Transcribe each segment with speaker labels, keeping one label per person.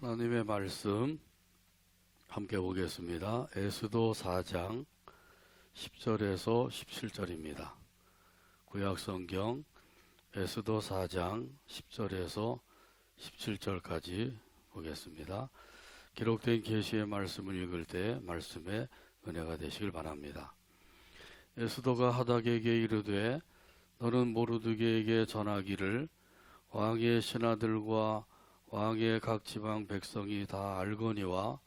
Speaker 1: 하나님의 말씀 함께 보겠습니다. 에스도 4장 10절에서 17절입니다. 구약성경 에스도 4장 10절에서 17절까지 보겠습니다. 기록된 계시의 말씀을 읽을 때 말씀에 은혜가 되시길 바랍니다. 에스도가 하닥에게 이르되 너는 모르드게에게 전하기를 왕의 신하들과 왕의 각 지방 백성이 다 알거니와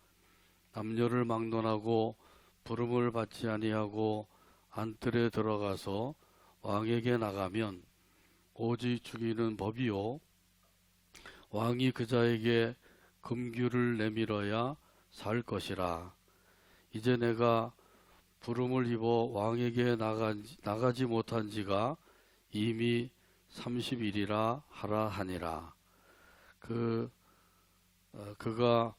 Speaker 1: 남녀를 막론하고 부름을 받지 아니하고 안뜰에 들어가서 왕에게 나가면 오직 죽이는 법이요 왕이 그자에게 금규를 내밀어야 살 것이라. 이제 내가 부름을 입어 왕에게 나가지 못한 지가 이미 30일이라 하라 하니라. 그가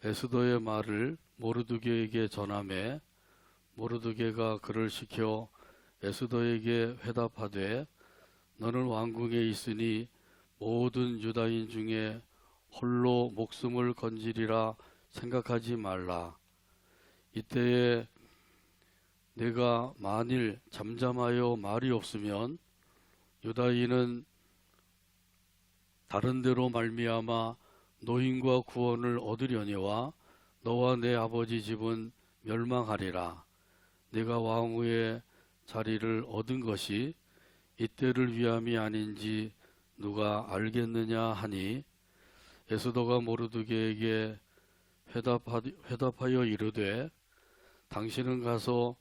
Speaker 1: 에스더의 말을 모르드게에게 전하매 모르드게가 그를 시켜 에스더에게 회답하되 너는 왕궁에 있으니 모든 유다인 중에 홀로 목숨을 건지리라 생각하지 말라. 이때에 내가 만일 잠잠하여 말이 없으면 유다인은 다른 데로 말미암아 노임과 구원을 얻으려니와 너와 내 아버지 집은 멸망하리라. 내가 왕후의 자리를 얻은 것이 이때를 위함이 아닌지 누가 알겠느냐 하니 에스더가 모르드게에게 회답하여 이르되 당신은 가서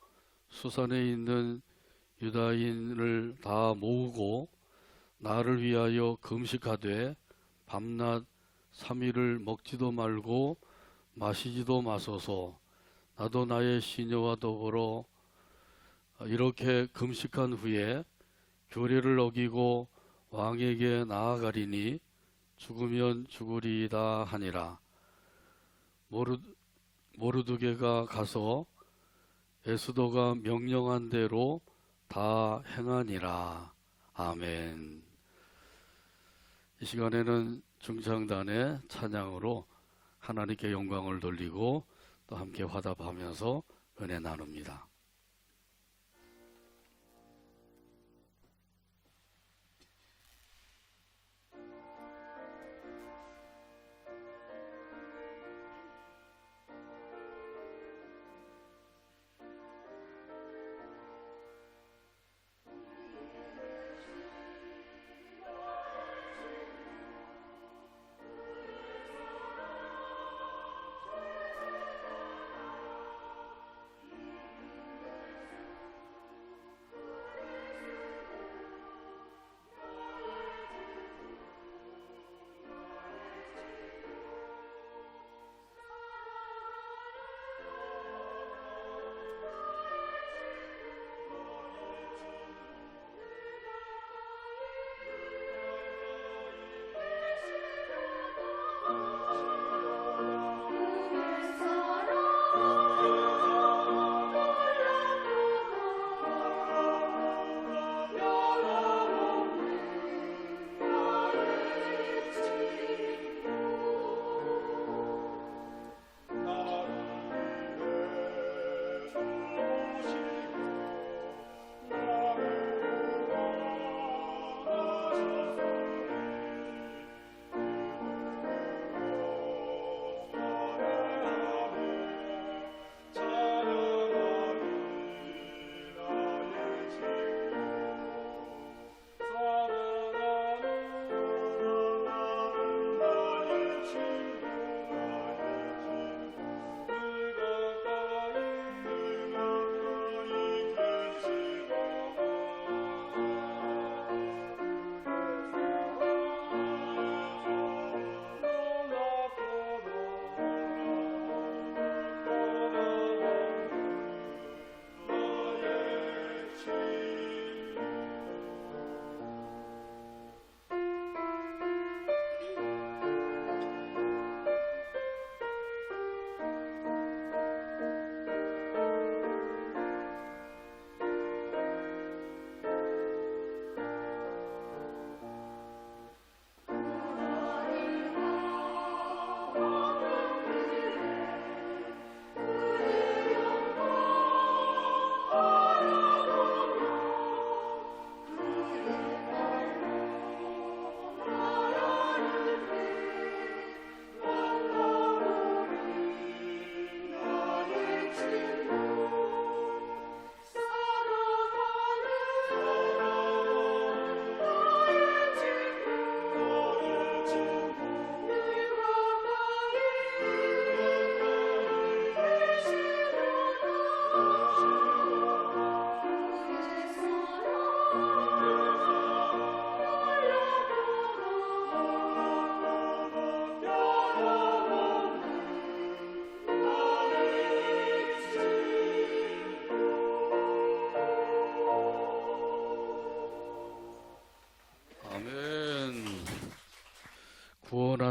Speaker 1: 수산에 있는 유다인을 다 모으고 나를 위하여 금식하되 밤낮 3일을 먹지도 말고 마시지도 마소서. 나도 나의 시녀와 더불어 이렇게 금식한 후에 규례를 어기고 왕에게 나아가리니 죽으면 죽으리이다 하니라. 모르드게가 가서 에스더가 명령한 대로 다 행하니라. 아멘. 이 시간에는 중창단의 찬양으로 하나님께 영광을 돌리고 또 함께 화답하면서 은혜 나눕니다.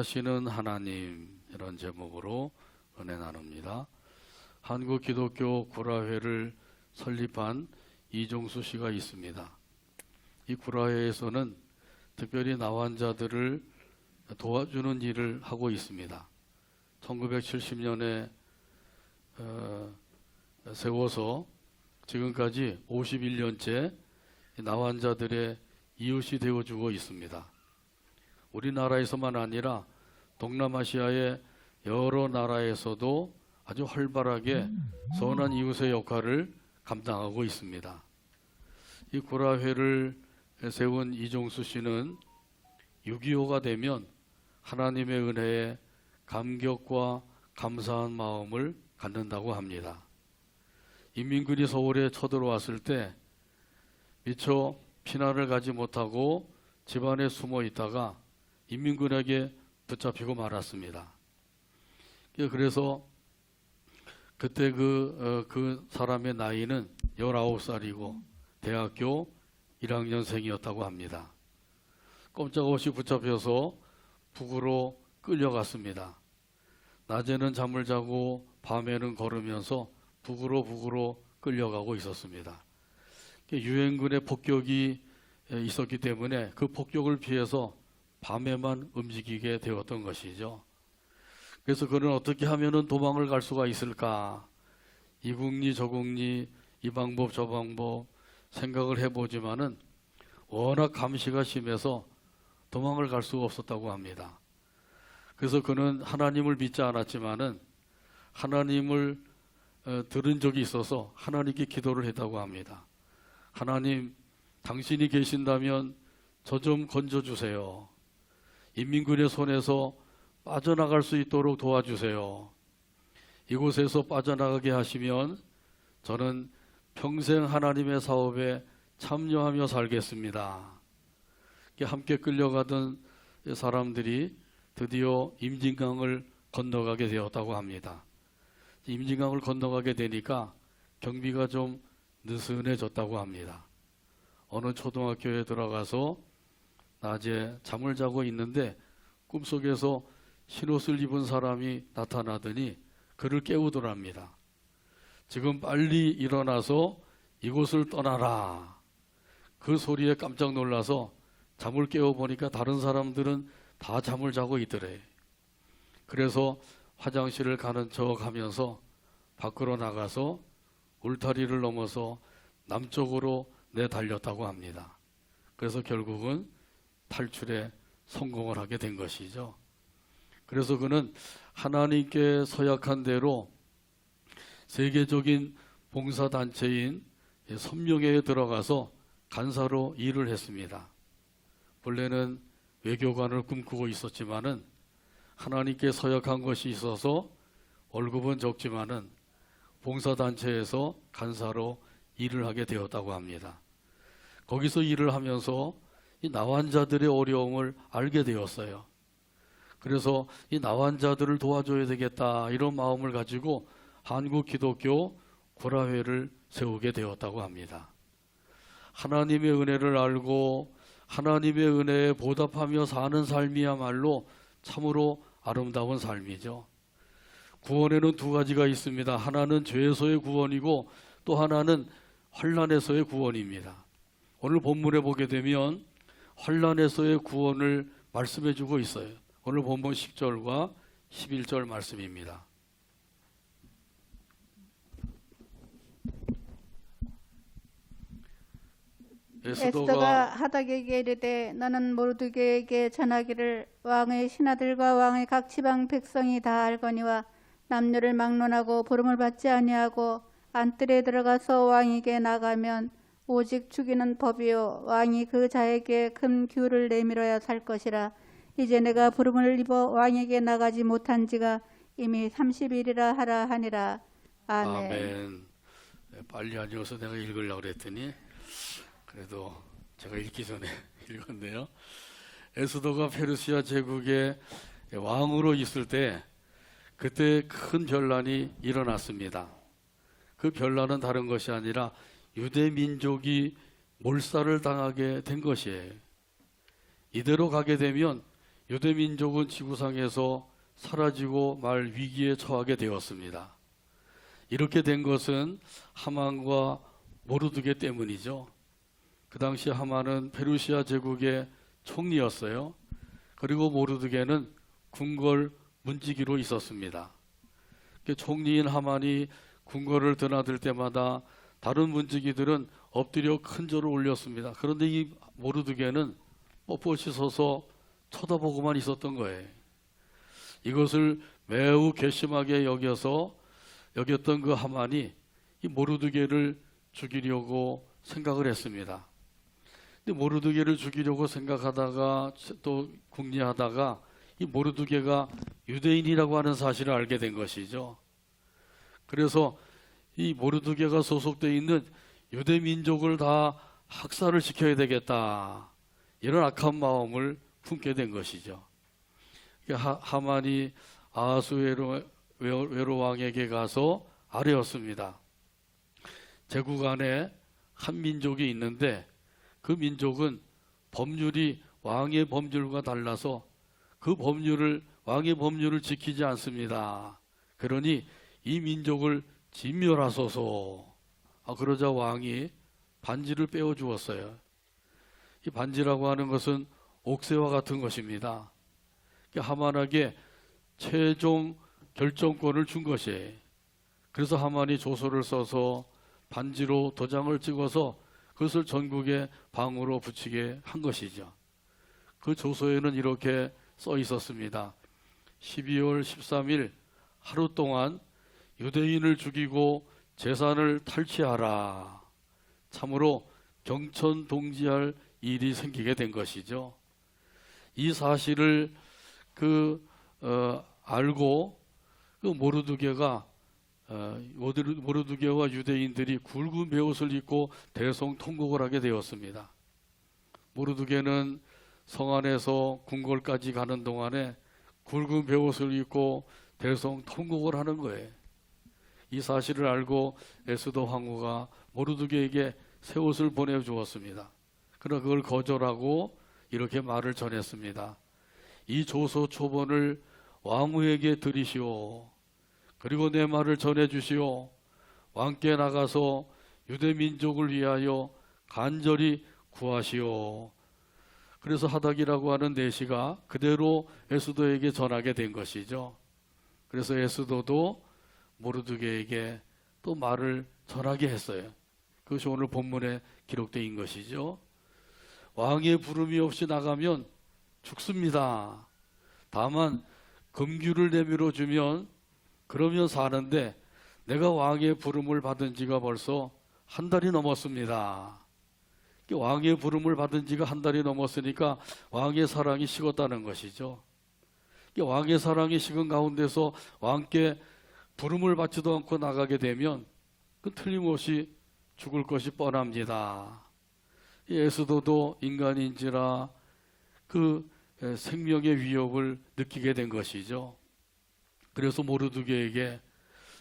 Speaker 1: 선하시는 하나님, 이런 제목으로 은혜 나눕니다. 한국 기독교 구라회를 설립한 이종수 씨가 있습니다. 이 구라회에서는 특별히 나환자들을 도와주는 일을 하고 있습니다. 1970년에 세워서 지금까지 51년째 나환자들의 이웃이 되어주고 있습니다. 우리나라에서만 아니라 동남아시아의 여러 나라에서도 아주 활발하게 선한 이웃의 역할을 감당하고 있습니다. 이 구라회를 세운 이종수 씨는 6.25가 되면 하나님의 은혜에 감격과 감사한 마음을 갖는다고 합니다. 인민군이 서울에 쳐들어왔을 때 미처 피난을 가지 못하고 집안에 숨어 있다가 인민군에게 붙잡히고 말았습니다. 그래서 그때 그 사람의 나이는 19살이고 대학교 1학년생이었다고 합니다. 꼼짝없이 붙잡혀서 북으로 끌려갔습니다. 낮에는 잠을 자고 밤에는 걸으면서 북으로 끌려가고 있었습니다. 유엔군의 폭격이 있었기 때문에 그 폭격을 피해서 밤에만 움직이게 되었던 것이죠. 그래서 그는 어떻게 하면 도망을 갈 수가 있을까? 이 국리 저 국리, 이 방법 저 방법 생각을 해보지만은 워낙 감시가 심해서 도망을 갈 수가 없었다고 합니다. 그래서 그는 하나님을 믿지 않았지만은 하나님을 들은 적이 있어서 하나님께 기도를 했다고 합니다. 하나님, 당신이 계신다면 저 좀 건져주세요. 인민군의 손에서 빠져나갈 수 있도록 도와주세요. 이곳에서 빠져나가게 하시면 저는 평생 하나님의 사업에 참여하며 살겠습니다. 함께 끌려가던 사람들이 드디어 임진강을 건너가게 되었다고 합니다. 임진강을 건너가게 되니까 경비가 좀 느슨해졌다고 합니다. 어느 초등학교에 들어가서 낮에 잠을 자고 있는데 꿈속에서 흰옷을 입은 사람이 나타나더니 그를 깨우더랍니다. 지금 빨리 일어나서 이곳을 떠나라. 그 소리에 깜짝 놀라서 잠을 깨워보니까 다른 사람들은 다 잠을 자고 있더래. 그래서 화장실을 가는 척 하면서 밖으로 나가서 울타리를 넘어서 남쪽으로 내달렸다고 합니다. 그래서 결국은 탈출에 성공을 하게 된 것이죠. 그래서 그는 하나님께 서약한 대로 세계적인 봉사단체인 선명회에 들어가서 간사로 일을 했습니다. 본래는 외교관을 꿈꾸고 있었지만은 하나님께 서약한 것이 있어서 월급은 적지만은 봉사단체에서 간사로 일을 하게 되었다고 합니다. 거기서 일을 하면서 이 나환자들의 어려움을 알게 되었어요. 그래서 이 나환자들을 도와줘야 되겠다 이런 마음을 가지고 한국 기독교 구라회를 세우게 되었다고 합니다. 하나님의 은혜를 알고 하나님의 은혜에 보답하며 사는 삶이야말로 참으로 아름다운 삶이죠. 구원에는 두 가지가 있습니다. 하나는 죄에서의 구원이고 또 하나는 환난에서의 구원입니다. 오늘 본문에 보게 되면 환난에서의 구원을 말씀해 주고 있어요. 오늘 본문 10절과 11절 말씀입니다.
Speaker 2: 에스더가 하닥에게 이르되 너는 모르드게에게 전하기를 왕의 신하들과 왕의 각 지방 백성이 다 알거니와 남녀를 막론하고 부름을 받지 아니하고 안뜰에 들어가서 왕에게 나가면 오직 죽이는 법이요 왕이 그 자에게 큰 규를 내밀어야 살 것이라. 이제 내가 부름을 입어 왕에게 나가지 못한 지가 이미 30일이라 하라 하니라. 아멘.
Speaker 1: 아멘. 빨리 아니어서 내가 읽으려고 그랬더니 그래도 제가 읽기 전에 읽었네요. 에스더가 페르시아 제국의 왕으로 있을 때 그때 큰 변란이 일어났습니다. 그 변란은 다른 것이 아니라 유대 민족이 몰살을 당하게 된 것이에요. 이대로 가게 되면 유대 민족은 지구상에서 사라지고 말 위기에 처하게 되었습니다. 이렇게 된 것은 하만과 모르드게 때문이죠. 그 당시 하만은 페르시아 제국의 총리였어요. 그리고 모르드게는 궁궐 문지기로 있었습니다. 총리인 하만이 궁궐을 드나들 때마다 다른 문지기들은 엎드려 큰 절을 올렸습니다. 그런데 이 모르드게는 뻣뻣이 서서 쳐다보고만 있었던 거예요. 이것을 매우 괘씸하게 여겼던 그 하만이 이 모르드게를 죽이려고 생각을 했습니다. 근데 모르드게를 죽이려고 생각하다가 또 궁리하다가 이 모르드게가 유대인이라고 하는 사실을 알게 된 것이죠. 그래서 이 모르드게가 소속되어 있는 유대 민족을 다 학살을 시켜야 되겠다, 이런 악한 마음을 품게 된 것이죠. 하만이 아하수에로 왕에게 가서 아뢰었습니다. 제국 안에 한 민족이 있는데 그 민족은 법률이 왕의 법률과 달라서 그 왕의 법률을 지키지 않습니다. 그러니 이 민족을 진멸하소서. 그러자 왕이 반지를 빼어 주었어요. 이 반지라고 하는 것은 옥새와 같은 것입니다. 하만에게 최종 결정권을 준 것이에요. 그래서 하만이 조서를 써서 반지로 도장을 찍어서 그것을 전국의 방으로 붙이게 한 것이죠. 그 조서에는 이렇게 써 있었습니다. 12월 13일 하루 동안 유대인을 죽이고 재산을 탈취하라. 참으로 경천동지할 일이 생기게 된 것이죠. 이 사실을 알고 그 모르드게와 유대인들이 굵은 베옷을 입고 대성통곡을 하게 되었습니다. 모르드게는 성 안에서 궁궐까지 가는 동안에 굵은 베옷을 입고 대성통곡을 하는 거예요. 이 사실을 알고 에스더 황후가 모르드게에게 새 옷을 보내주었습니다. 그러나 그걸 거절하고 이렇게 말을 전했습니다. 이 조서 초본을 왕후에게 드리시오. 그리고 내 말을 전해주시오. 왕께 나가서 유대 민족을 위하여 간절히 구하시오. 그래서 하닥이라고 하는 내시가 그대로 에스더에게 전하게 된 것이죠. 그래서 에스더도 모르드게에게 또 말을 전하게 했어요. 그것이 오늘 본문에 기록된 것이죠. 왕의 부름이 없이 나가면 죽습니다. 다만 금규를 내밀어 주면 그러면 사는데 내가 왕의 부름을 받은 지가 벌써 한 달이 넘었습니다. 왕의 부름을 받은 지가 한 달이 넘었으니까 왕의 사랑이 식었다는 것이죠. 왕의 사랑이 식은 가운데서 왕께 부름을 받지도 않고 나가게 되면 그 틀림없이 죽을 것이 뻔합니다. 에스더도 인간인지라 그 생명의 위협을 느끼게 된 것이죠. 그래서 모르드게에게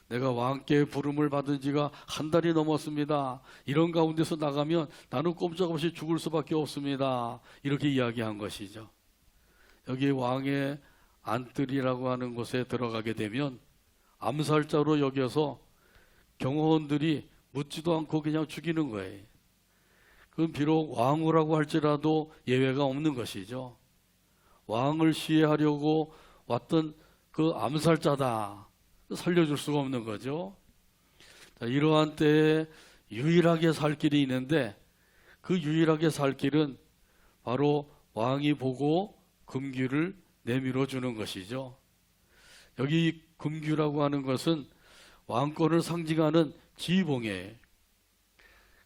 Speaker 1: 내가 왕께 부름을 받은 지가 한 달이 넘었습니다. 이런 가운데서 나가면 나는 꼼짝없이 죽을 수밖에 없습니다. 이렇게 이야기한 것이죠. 여기 왕의 안뜰이라고 하는 곳에 들어가게 되면 암살자로 여겨서 경호원들이 묻지도 않고 그냥 죽이는 거예요. 그건 비록 왕후라고 할지라도 예외가 없는 것이죠. 왕을 시해하려고 왔던 그 암살자다. 살려줄 수가 없는 거죠. 이러한 때에 유일하게 살 길이 있는데 그 유일하게 살 길은 바로 왕이 보고 금규를 내밀어 주는 것이죠. 여기 금규라고 하는 것은 왕권을 상징하는 지휘봉이에요.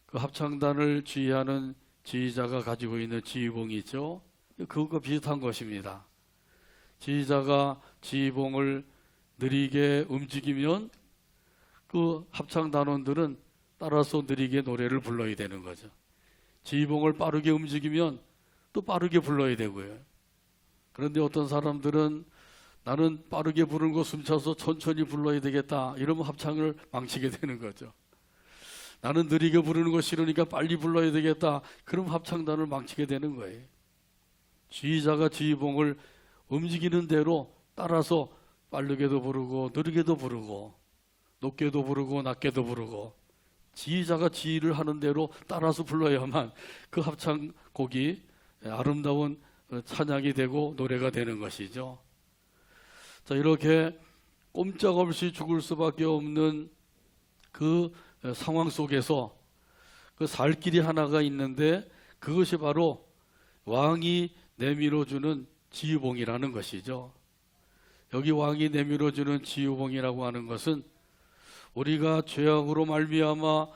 Speaker 1: 그 합창단을 지휘하는 지휘자가 가지고 있는 지휘봉이 있죠. 그것과 비슷한 것입니다. 지휘자가 지휘봉을 느리게 움직이면 그 합창단원들은 따라서 느리게 노래를 불러야 되는 거죠. 지휘봉을 빠르게 움직이면 또 빠르게 불러야 되고요. 그런데 어떤 사람들은 나는 빠르게 부르는 거 숨차서 천천히 불러야 되겠다, 이러면 합창을 망치게 되는 거죠. 나는 느리게 부르는 거 싫으니까 빨리 불러야 되겠다, 그럼 합창단을 망치게 되는 거예요. 지휘자가 지휘봉을 움직이는 대로 따라서 빠르게도 부르고 느리게도 부르고 높게도 부르고 낮게도 부르고 지휘자가 지휘를 하는 대로 따라서 불러야만 그 합창곡이 아름다운 찬양이 되고 노래가 되는 것이죠. 자, 이렇게 꼼짝없이 죽을 수밖에 없는 그 상황 속에서 그 살 길이 하나가 있는데 그것이 바로 왕이 내밀어주는 지휘봉이라는 것이죠. 여기 왕이 내밀어주는 지휘봉이라고 하는 것은 우리가 죄악으로 말미암아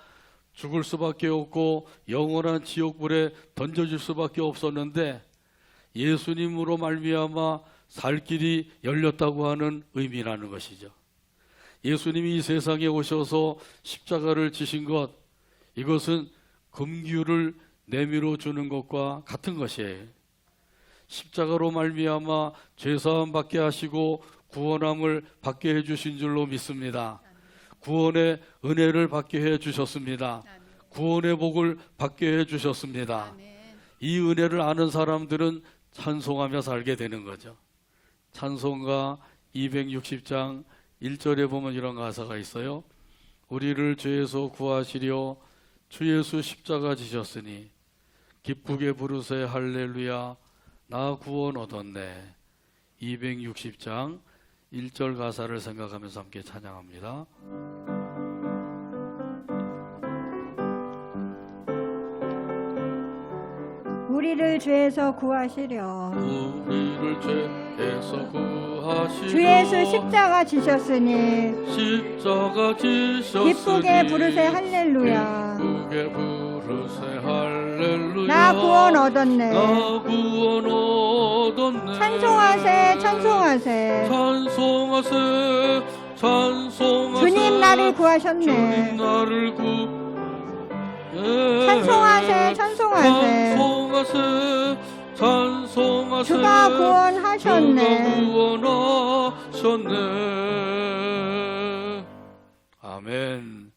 Speaker 1: 죽을 수밖에 없고 영원한 지옥불에 던져질 수밖에 없었는데 예수님으로 말미암아 살 길이 열렸다고 하는 의미라는 것이죠. 예수님이 이 세상에 오셔서 십자가를 지신 것, 이것은 금규를 내밀어 주는 것과 같은 것이에요. 십자가로 말미암아 죄사함 받게 하시고 구원함을 받게 해주신 줄로 믿습니다. 구원의 은혜를 받게 해주셨습니다. 구원의 복을 받게 해주셨습니다. 이 은혜를 아는 사람들은 찬송하며 살게 되는 거죠. 찬송가 260장 1절에 보면 이런 가사가 있어요. 우리를 죄에서 구하시려 주 예수 십자가 지셨으니 기쁘게 부르세 할렐루야 나 구원 얻었네. 260장 1절 가사를 생각하면서 함께 찬양합니다.
Speaker 3: 우리를 죄에서 구하시려
Speaker 1: 우리를 죄에서 구하시려
Speaker 3: 주 예수 십자가 지셨으니
Speaker 1: 십자가 지셨으니
Speaker 3: 기쁘게 부르세 할렐루야
Speaker 1: 기쁘게 부르세 할렐루야
Speaker 3: 나 구원 얻었네
Speaker 1: 나 구원 얻었네
Speaker 3: 찬송하세 찬송하세
Speaker 1: 찬송하세 찬송하세
Speaker 3: 주님 나를 구하셨네
Speaker 1: 주님 나를
Speaker 3: 찬송하세 찬송하세
Speaker 1: 찬송하세 찬송하세
Speaker 3: 주가 구원하셨네
Speaker 1: 주가 구원하셨네. 아멘.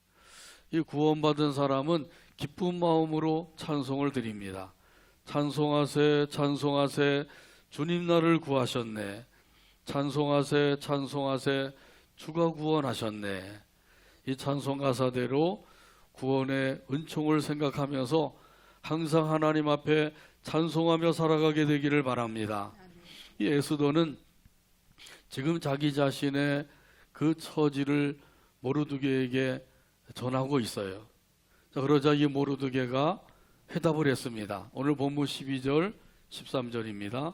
Speaker 1: 이 구원받은 사람은 기쁜 마음으로 찬송을 드립니다. 찬송하세 찬송하세 주님 나를 구하셨네. 찬송하세 찬송하세 주가 구원하셨네. 이 찬송 가사대로 구원의 은총을 생각하면서 항상 하나님 앞에 찬송하며 살아가게 되기를 바랍니다. 이 에스더는 지금 자기 자신의 그 처지를 모르드게에게 전하고 있어요. 자, 그러자 이 모르드게가 회답을 했습니다. 오늘 본문 12절 13절입니다.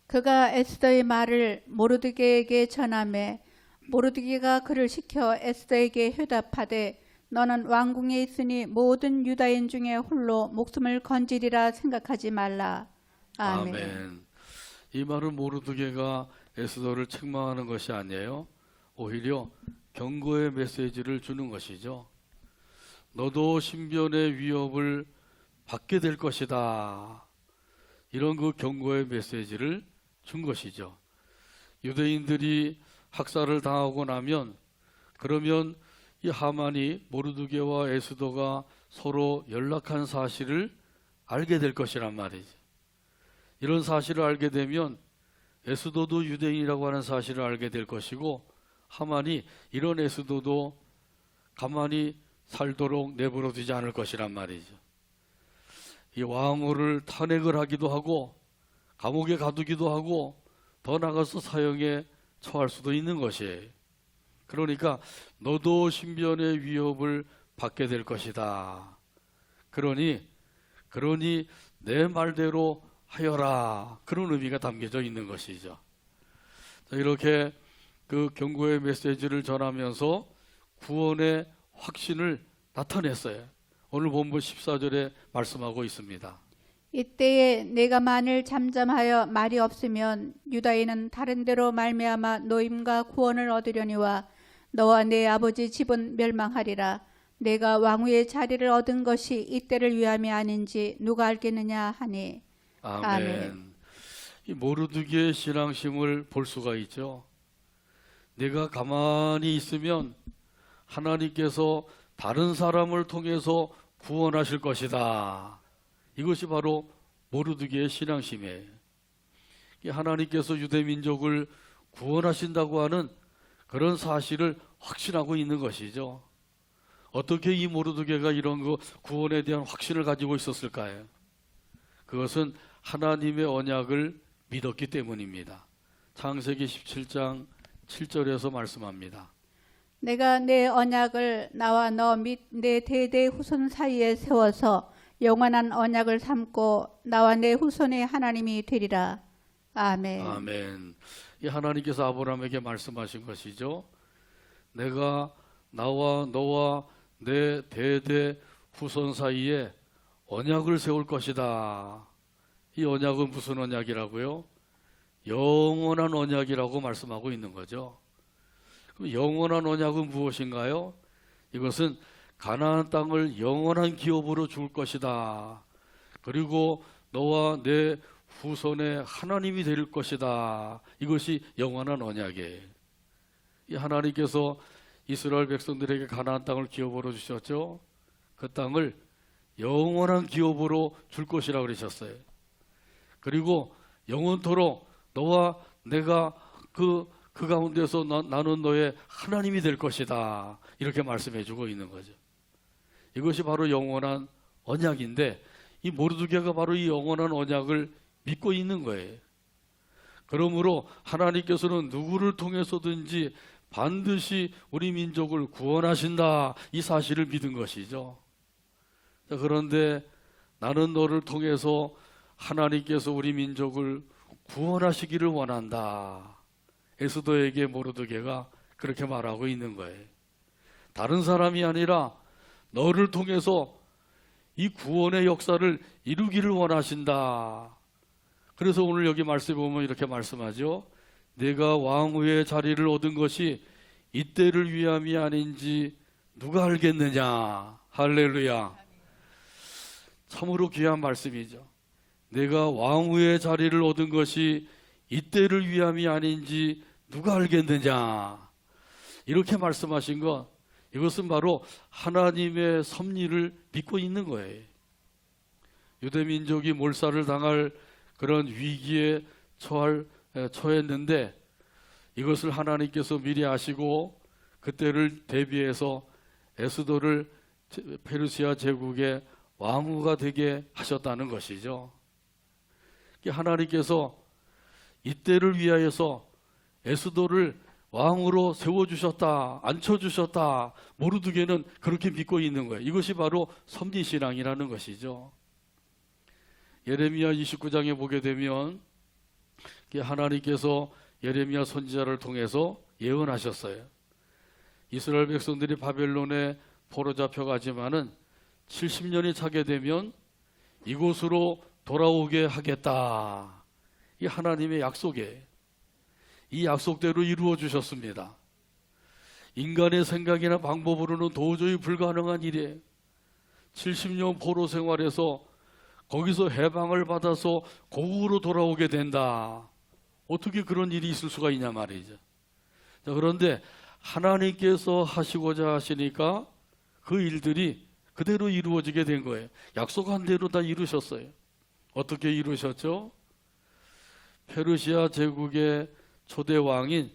Speaker 2: 그가 에스더의 말을 모르드게에게 전하매 모르드게가 그를 시켜 에스더에게 회답하되 너는 왕궁에 있으니 모든 유다인 중에 홀로 목숨을 건지리라 생각하지 말라. 아멘.
Speaker 1: 아멘. 이 말은 모르드게가 에스더를 책망하는 것이 아니에요. 오히려 경고의 메시지를 주는 것이죠. 너도 신변의 위협을 받게 될 것이다. 이런 그 경고의 메시지를 준 것이죠. 유대인들이 학살을 당하고 나면 그러면 이 하만이 모르드게와 에스더가 서로 연락한 사실을 알게 될 것이란 말이죠. 이런 사실을 알게 되면 에스더도 유대인이라고 하는 사실을 알게 될 것이고 하만이 이런 에스더도 가만히 살도록 내버려 두지 않을 것이란 말이죠. 이 왕후를 탄핵을 하기도 하고 감옥에 가두기도 하고 더 나가서 사형에 처할 수도 있는 것이에요. 그러니까 너도 신변의 위협을 받게 될 것이다. 그러니 내 말대로 하여라. 그런 의미가 담겨져 있는 것이죠. 이렇게 그 경고의 메시지를 전하면서 구원의 확신을 나타냈어요. 오늘 본문 14절에 말씀하고 있습니다.
Speaker 2: 이때에 내가 만일 잠잠하여 말이 없으면 유다인은 다른 데로 말미암아 노임과 구원을 얻으려니와 너와 내 아버지 집은 멸망하리라. 내가 왕후의 자리를 얻은 것이 이때를 위함이 아닌지 누가 알겠느냐 하니.
Speaker 1: 아멘.
Speaker 2: 아멘.
Speaker 1: 이 모르드게의 신앙심을 볼 수가 있죠. 내가 가만히 있으면 하나님께서 다른 사람을 통해서 구원하실 것이다. 이것이 바로 모르드게의 신앙심이에요. 하나님께서 유대 민족을 구원하신다고 하는 그런 사실을 확신하고 있는 것이죠. 어떻게 이 모르드게가 이런 구원에 대한 확신을 가지고 있었을까요? 그것은 하나님의 언약을 믿었기 때문입니다. 창세기 17장 7절에서 말씀합니다.
Speaker 2: 내가 내 언약을 나와 너 및 내 대대 후손 사이에 세워서 영원한 언약을 삼고 나와 내 후손의 하나님이 되리라. 아멘.
Speaker 1: 아멘. 이 하나님께서 아브라함에게 말씀하신 것이죠. 내가 나와 너와 내 대대 후손 사이에 언약을 세울 것이다. 이 언약은 무슨 언약이라고요? 영원한 언약이라고 말씀하고 있는 거죠. 그럼 영원한 언약은 무엇인가요? 이것은 가나안 땅을 영원한 기업으로 줄 것이다. 그리고 너와 내 후손의 하나님이 될 것이다. 이것이 영원한 언약이에요. 이 하나님께서 이스라엘 백성들에게 가나안 땅을 기업으로 주셨죠. 그 땅을 영원한 기업으로 줄 것이라고 그러셨어요. 그리고 영원토록 너와 내가 그 가운데서 나는 너의 하나님이 될 것이다. 이렇게 말씀해 주고 있는 거죠. 이것이 바로 영원한 언약인데 이 모르드게가 바로 이 영원한 언약을 믿고 있는 거예요. 그러므로 하나님께서는 누구를 통해서든지 반드시 우리 민족을 구원하신다. 이 사실을 믿은 것이죠. 자, 그런데 나는 너를 통해서 하나님께서 우리 민족을 구원하시기를 원한다. 에스더에게 모르드게가 그렇게 말하고 있는 거예요. 다른 사람이 아니라 너를 통해서 이 구원의 역사를 이루기를 원하신다. 그래서 오늘 여기 말씀에 보면 이렇게 말씀하죠. 내가 왕후의 자리를 얻은 것이 이때를 위함이 아닌지 누가 알겠느냐. 할렐루야. 참으로 귀한 말씀이죠. 내가 왕후의 자리를 얻은 것이 이때를 위함이 아닌지 누가 알겠느냐. 이렇게 말씀하신 것, 이것은 바로 하나님의 섭리를 믿고 있는 거예요. 유대민족이 몰살을 당할 그런 위기에 처했는데 이것을 하나님께서 미리 아시고 그때를 대비해서 에스더를 페르시아 제국의 왕후가 되게 하셨다는 것이죠. 하나님께서 이때를 위하여서 에스더를 왕으로 세워주셨다, 앉혀주셨다. 모르드게는 그렇게 믿고 있는 거예요. 이것이 바로 섭리신앙이라는 것이죠. 예레미야 29장에 보게 되면 하나님께서 예레미야 선지자를 통해서 예언하셨어요. 이스라엘 백성들이 바벨론에 포로 잡혀가지만은 70년이 차게 되면 이곳으로 돌아오게 하겠다. 이 하나님의 약속이에요. 이 약속대로 이루어 주셨습니다. 인간의 생각이나 방법으로는 도저히 불가능한 일이에요. 70년 포로 생활에서 거기서 해방을 받아서 고국으로 돌아오게 된다. 어떻게 그런 일이 있을 수가 있냐 말이죠. 자, 그런데 하나님께서 하시고자 하시니까 그 일들이 그대로 이루어지게 된 거예요. 약속한 대로 다 이루셨어요. 어떻게 이루셨죠? 페르시아 제국의 초대 왕인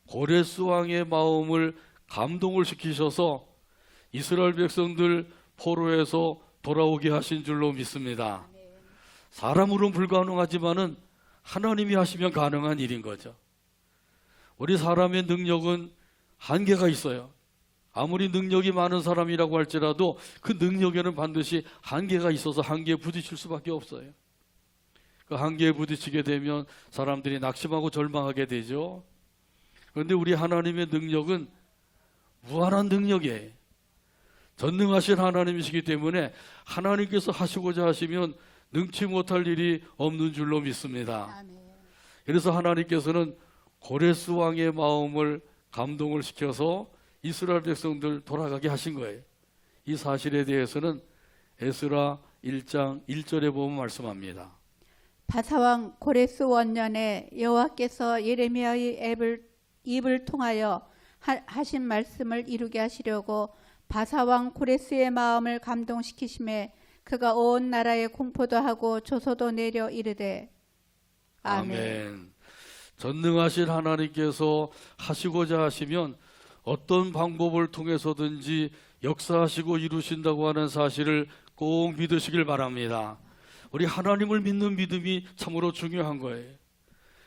Speaker 1: 고레스 왕의 마음을 감동을 시키셔서 이스라엘 백성들 포로에서 돌아오게 하신 줄로 믿습니다. 사람으로는 불가능하지만은 하나님이 하시면 가능한 일인 거죠. 우리 사람의 능력은 한계가 있어요. 아무리 능력이 많은 사람이라고 할지라도 그 능력에는 반드시 한계가 있어서 한계에 부딪힐 수밖에 없어요. 그 한계에 부딪히게 되면 사람들이 낙심하고 절망하게 되죠. 그런데 우리 하나님의 능력은 무한한 능력이에요. 전능하신 하나님이시기 때문에 하나님께서 하시고자 하시면 능치 못할 일이 없는 줄로 믿습니다. 그래서 하나님께서는 고레스 왕의 마음을 감동을 시켜서 이스라엘 백성들 돌아가게 하신 거예요. 이 사실에 대해서는 에스라 1장 1절에 보면 말씀합니다.
Speaker 2: 바사왕 고레스 원년에 여호와께서 예레미야의 입을 통하여 하신 말씀을 이루게 하시려고 바사왕 고레스의 마음을 감동시키심에 그가 온 나라에 공포도 하고 조소도 내려 이르되
Speaker 1: 아멘. 전능하신 하나님께서 하시고자 하시면 어떤 방법을 통해서든지 역사하시고 이루신다고 하는 사실을 꼭 믿으시길 바랍니다. 우리 하나님을 믿는 믿음이 참으로 중요한 거예요.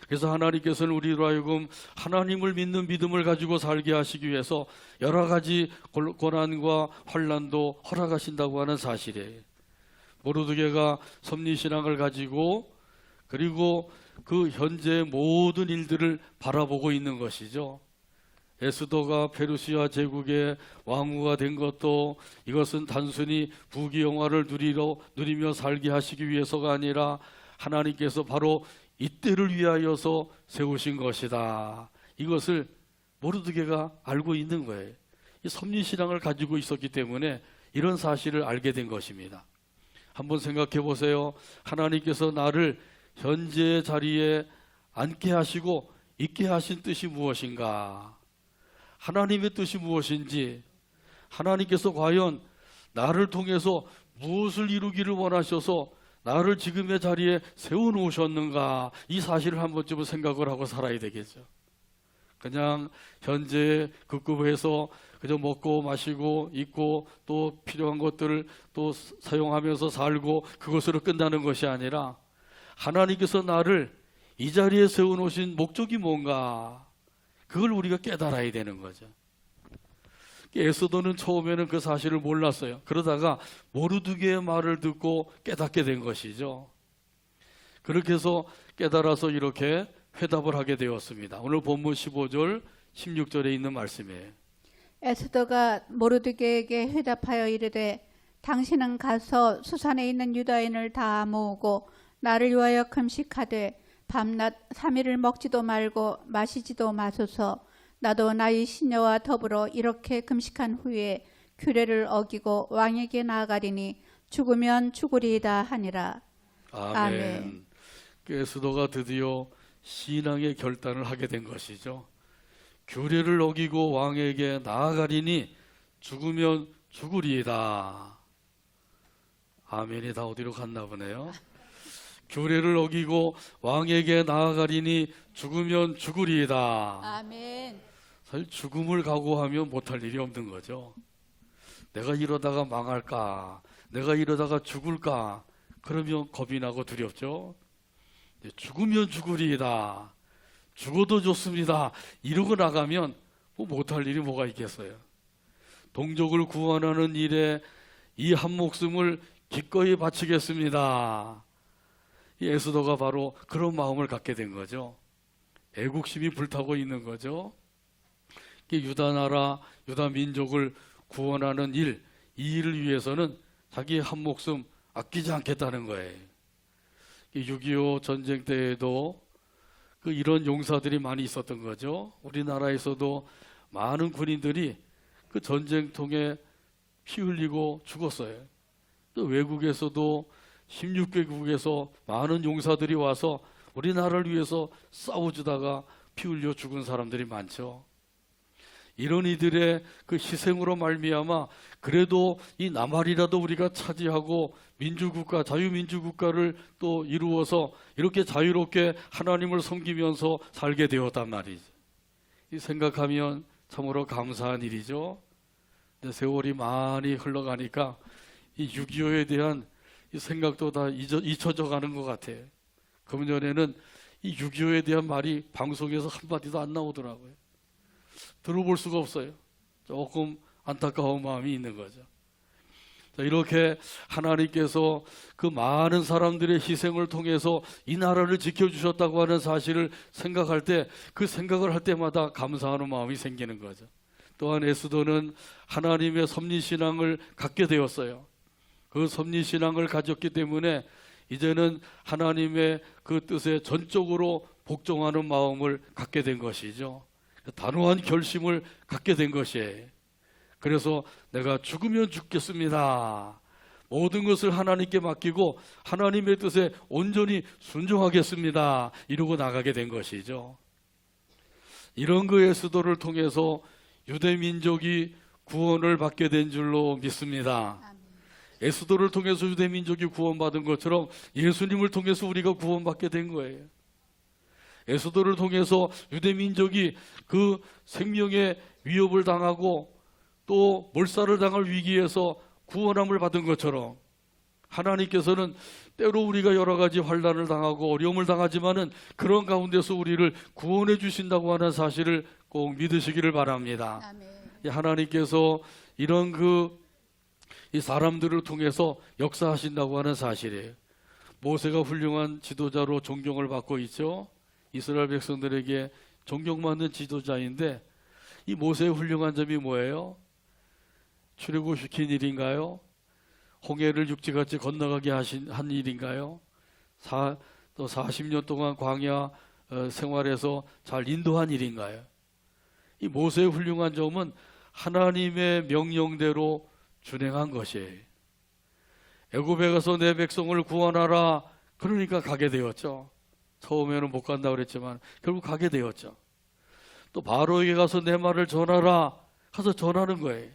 Speaker 1: 그래서 하나님께서는 우리로 하여금 하나님을 믿는 믿음을 가지고 살게 하시기 위해서 여러 가지 고난과 환난도 허락하신다고 하는 사실이에요. 모르드게가 섭리신앙을 가지고 그리고 그 현재의 모든 일들을 바라보고 있는 것이죠. 에스더가 페르시아 제국의 왕후가 된 것도 이것은 단순히 부귀영화를 누리며 살게 하시기 위해서가 아니라 하나님께서 바로 이때를 위하여서 세우신 것이다. 이것을 모르드게가 알고 있는 거예요. 이 섭리신앙을 가지고 있었기 때문에 이런 사실을 알게 된 것입니다. 한번 생각해 보세요. 하나님께서 나를 현재의 자리에 앉게 하시고 있게 하신 뜻이 무엇인가? 하나님의 뜻이 무엇인지, 하나님께서 과연 나를 통해서 무엇을 이루기를 원하셔서 나를 지금의 자리에 세워놓으셨는가? 이 사실을 한 번쯤은 생각을 하고 살아야 되겠죠. 그냥 현재 급급해서 그저 먹고 마시고 입고 또 필요한 것들을 또 사용하면서 살고 그것으로 끝나는 것이 아니라 하나님께서 나를 이 자리에 세워놓으신 목적이 뭔가, 그걸 우리가 깨달아야 되는 거죠. 에스더는 처음에는 그 사실을 몰랐어요. 그러다가 모르드게의 말을 듣고 깨닫게 된 것이죠. 그렇게 해서 깨달아서 이렇게 회답을 하게 되었습니다. 오늘 본문 15절 16절에 있는 말씀이에요.
Speaker 2: 에스더가 모르드게에게 회답하여 이르되 당신은 가서 수산에 있는 유다인을 다 모으고 나를 위하여 금식하되 밤낮 3일을 먹지도 말고 마시지도 마소서. 나도 나의 시녀와 더불어 이렇게 금식한 후에 규례를 어기고 왕에게 나아가리니 죽으면 죽으리이다 하니라.
Speaker 1: 아멘. 에스더가 드디어 신앙의 결단을 하게 된 것이죠. 규례를 어기고 왕에게 나아가리니 죽으면 죽으리이다. 아멘이 다 어디로 갔나 보네요. 규례를 어기고 왕에게 나아가리니 죽으면 죽으리이다.
Speaker 2: 아멘.
Speaker 1: 사실 죽음을 각오하면 못할 일이 없는 거죠. 내가 이러다가 망할까, 내가 이러다가 죽을까, 그러면 겁이 나고 두렵죠. 죽으면 죽으리이다, 죽어도 좋습니다, 이러고 나가면 뭐 못할 일이 뭐가 있겠어요. 동족을 구원하는 일에 이 한 목숨을 기꺼이 바치겠습니다. 이 에스더가 바로 그런 마음을 갖게 된 거죠. 애국심이 불타고 있는 거죠. 유다 나라, 유다 민족을 구원하는 일, 이 일을 위해서는 자기의 한 목숨 아끼지 않겠다는 거예요. 6.25 전쟁 때에도 이런 용사들이 많이 있었던 거죠. 우리나라에서도 많은 군인들이 그 전쟁통에 피 흘리고 죽었어요. 또 외국에서도 16개국에서 많은 용사들이 와서 우리나라를 위해서 싸워주다가 피 흘려 죽은 사람들이 많죠. 이런 이들의 그 희생으로 말미암아 그래도 이 남한이라도 우리가 차지하고 민주국가, 자유민주국가를 또 이루어서 이렇게 자유롭게 하나님을 섬기면서 살게 되었단 말이죠. 이 생각하면 참으로 감사한 일이죠. 근데 세월이 많이 흘러가니까 이 6.25에 대한 이 생각도 다 잊혀져 가는 것 같아요. 금년에는 이 6.25에 대한 말이 방송에서 한마디도 안 나오더라고요. 들어볼 수가 없어요. 조금 안타까운 마음이 있는 거죠. 자, 이렇게 하나님께서 그 많은 사람들의 희생을 통해서 이 나라를 지켜주셨다고 하는 사실을 생각할 때, 그 생각을 할 때마다 감사하는 마음이 생기는 거죠. 또한 에스더는 하나님의 섭리신앙을 갖게 되었어요. 그 섭리신앙을 가졌기 때문에 이제는 하나님의 그 뜻에 전적으로 복종하는 마음을 갖게 된 것이죠. 단호한 결심을 갖게 된 것이에요. 그래서 내가 죽으면 죽겠습니다, 모든 것을 하나님께 맡기고 하나님의 뜻에 온전히 순종하겠습니다, 이러고 나가게 된 것이죠. 이런 그 에스더를 통해서 유대민족이 구원을 받게 된 줄로 믿습니다. 에스더를 통해서 유대민족이 구원받은 것처럼 예수님을 통해서 우리가 구원받게 된 거예요. 에스더를 통해서 유대 민족이 그 생명의 위협을 당하고 또 몰살을 당할 위기에서 구원함을 받은 것처럼 하나님께서는 때로 우리가 여러 가지 환난을 당하고 어려움을 당하지만은 그런 가운데서 우리를 구원해 주신다고 하는 사실을 꼭 믿으시기를 바랍니다.
Speaker 2: 아멘.
Speaker 1: 하나님께서 이런 이 사람들을 통해서 역사하신다고 하는 사실이에요. 모세가 훌륭한 지도자로 존경을 받고 있죠. 이스라엘 백성들에게 존경받는 지도자인데 이 모세의 훌륭한 점이 뭐예요? 출애굽시킨 일인가요? 홍해를 육지같이 건너가게 한 일인가요? 또 40년 동안 광야 생활에서 잘 인도한 일인가요? 이 모세의 훌륭한 점은 하나님의 명령대로 준행한 것이에요. 애굽에 가서 내 백성을 구원하라. 그러니까 가게 되었죠. 처음에는 못 간다 그랬지만 결국 가게 되었죠. 또 바로에게 가서 내 말을 전하라. 가서 전하는 거예요.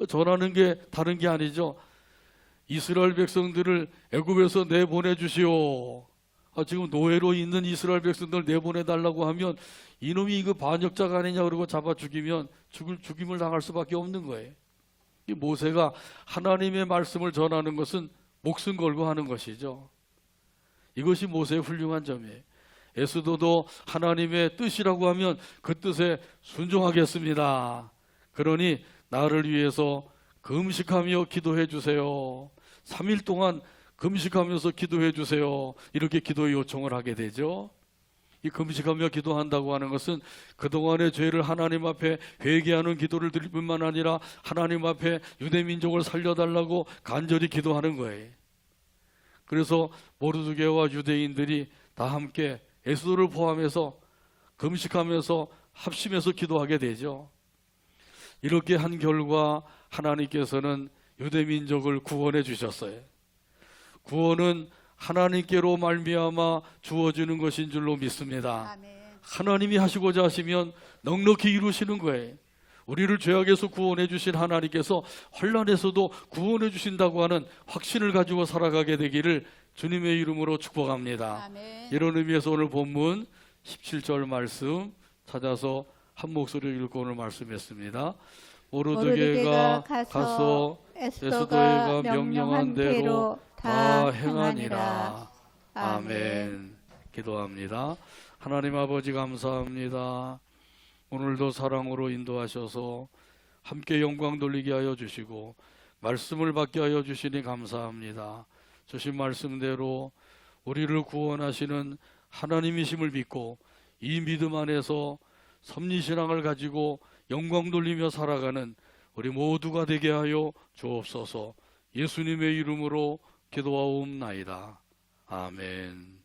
Speaker 1: 전하는 게 다른 게 아니죠. 이스라엘 백성들을 애굽에서 내보내 주시오. 지금 노예로 있는 이스라엘 백성들 내보내달라고 하면 이놈이 이거 반역자가 아니냐 그러고 잡아 죽이면 죽임을 당할 수밖에 없는 거예요. 이 모세가 하나님의 말씀을 전하는 것은 목숨 걸고 하는 것이죠. 이것이 모세의 훌륭한 점이에요. 에스더도 하나님의 뜻이라고 하면 그 뜻에 순종하겠습니다. 그러니 나를 위해서 금식하며 기도해 주세요. 3일 동안 금식하면서 기도해 주세요. 이렇게 기도 요청을 하게 되죠. 이 금식하며 기도한다고 하는 것은 그동안의 죄를 하나님 앞에 회개하는 기도를 드릴 뿐만 아니라 하나님 앞에 유대 민족을 살려달라고 간절히 기도하는 거예요. 그래서 모르드게와 유대인들이 다 함께 에스더를 포함해서 금식하면서 합심해서 기도하게 되죠. 이렇게 한 결과 하나님께서는 유대 민족을 구원해 주셨어요. 구원은 하나님께로 말미암아 주어지는 것인 줄로 믿습니다.
Speaker 2: 아멘.
Speaker 1: 하나님이 하시고자 하시면 넉넉히 이루시는 거예요. 우리를 죄악에서 구원해 주신 하나님께서 환난에서도 구원해 주신다고 하는 확신을 가지고 살아가게 되기를 주님의 이름으로 축복합니다.
Speaker 2: 아멘.
Speaker 1: 이런 의미에서 오늘 본문 17절 말씀 찾아서 한 목소리로 읽고 오늘 말씀했습니다. 모르드게가 가서 에스더가 명령한 대로 다 행하니라. 아멘. 기도합니다. 하나님 아버지 감사합니다. 오늘도 사랑으로 인도하셔서 함께 영광 돌리게 하여 주시고 말씀을 받게 하여 주시니 감사합니다. 주신 말씀대로 우리를 구원하시는 하나님이심을 믿고 이 믿음 안에서 섭리신앙을 가지고 영광 돌리며 살아가는 우리 모두가 되게 하여 주옵소서. 예수님의 이름으로 기도하옵나이다. 아멘.